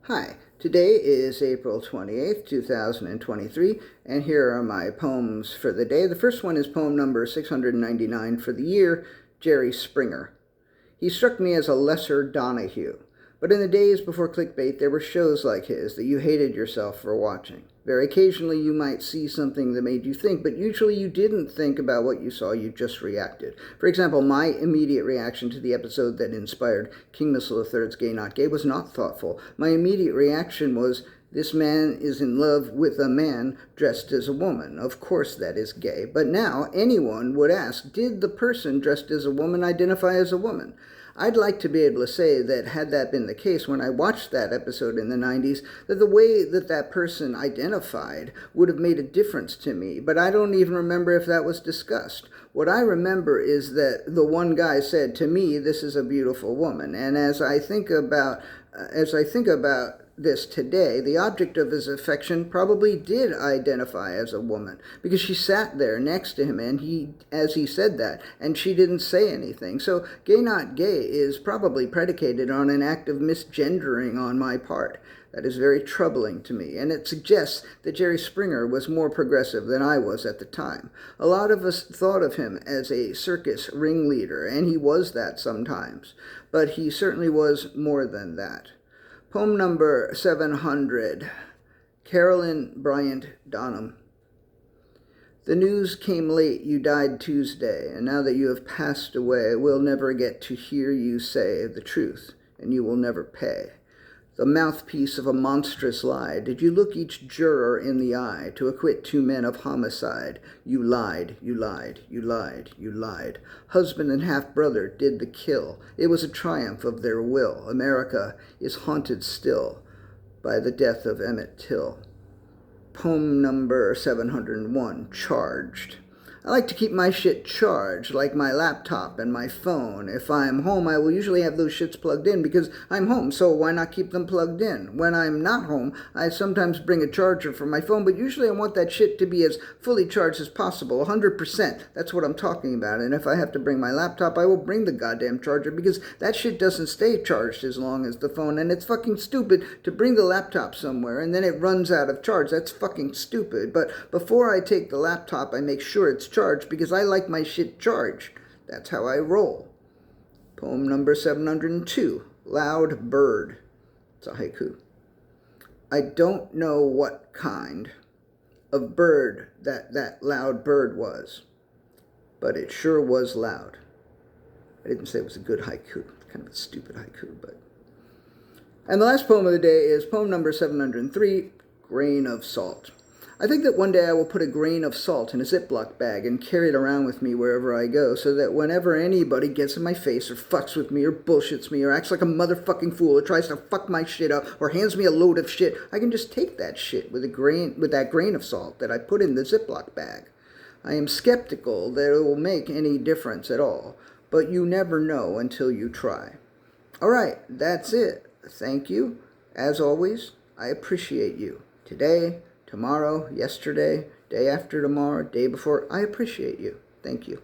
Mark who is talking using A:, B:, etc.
A: Hi, today is April 28th, 2023, and here are my poems for the day. The first one is poem number 699 for the year, Jerry Springer. He struck me as a lesser Donahue, but in the days before clickbait, there were shows like his that you hated yourself for watching. Very occasionally you might see something that made you think, but usually you didn't think about what you saw, you just reacted. For example, my immediate reaction to the episode that inspired King Missile III's Gay Not Gay was not thoughtful. My immediate reaction was, this man is in love with a man dressed as a woman. Of course that is gay. But now anyone would ask, did the person dressed as a woman identify as a woman? I'd like to be able to say that had that been the case when I watched that episode in the 90s, that the way that that person identified would have made a difference to me, but I don't even remember if that was discussed. What I remember is that the one guy said, to me, this is a beautiful woman. And as I think about this today, the object of his affection probably did identify as a woman, because she sat there next to him and as he said that, and she didn't say anything. So Gay Not Gay is probably predicated on an act of misgendering on my part. That is very troubling to me, and it suggests that Jerry Springer was more progressive than I was at the time. A lot of us thought of him as a circus ringleader, and he was that sometimes, but he certainly was more than that. Poem number 700, Carolyn Bryant Donham. The news came late, you died Tuesday, and now that you have passed away, we'll never get to hear you say the truth, and you will never pay. The mouthpiece of a monstrous lie, did you look each juror in the eye to acquit 2 men of homicide? You lied, you lied, you lied, you lied. Husband and half-brother did the kill. It was a triumph of their will. America is haunted still by the death of Emmett Till. Poem number 701, Charged. I like to keep my shit charged, like my laptop and my phone. If I'm home, I will usually have those shits plugged in because I'm home, so why not keep them plugged in? When I'm not home, I sometimes bring a charger for my phone, but usually I want that shit to be as fully charged as possible, 100%. That's what I'm talking about. And if I have to bring my laptop, I will bring the goddamn charger because that shit doesn't stay charged as long as the phone, and it's fucking stupid to bring the laptop somewhere and then it runs out of charge. That's fucking stupid. But before I take the laptop, I make sure it's charged because I like my shit charged. That's how I roll. Poem number 702, Loud Bird. It's a haiku. I don't know what kind of bird that loud bird was, but it sure was loud. I didn't say it was a good haiku. Kind of a stupid haiku, but... And the last poem of the day is poem number 703, Grain of Salt. I think that one day I will put a grain of salt in a Ziploc bag and carry it around with me wherever I go, so that whenever anybody gets in my face or fucks with me or bullshits me or acts like a motherfucking fool or tries to fuck my shit up or hands me a load of shit, I can just take that shit with that grain of salt that I put in the Ziploc bag. I am skeptical that it will make any difference at all, but you never know until you try. All right, that's it. Thank you. As always, I appreciate you. Today, tomorrow, yesterday, day after tomorrow, day before. I appreciate you. Thank you.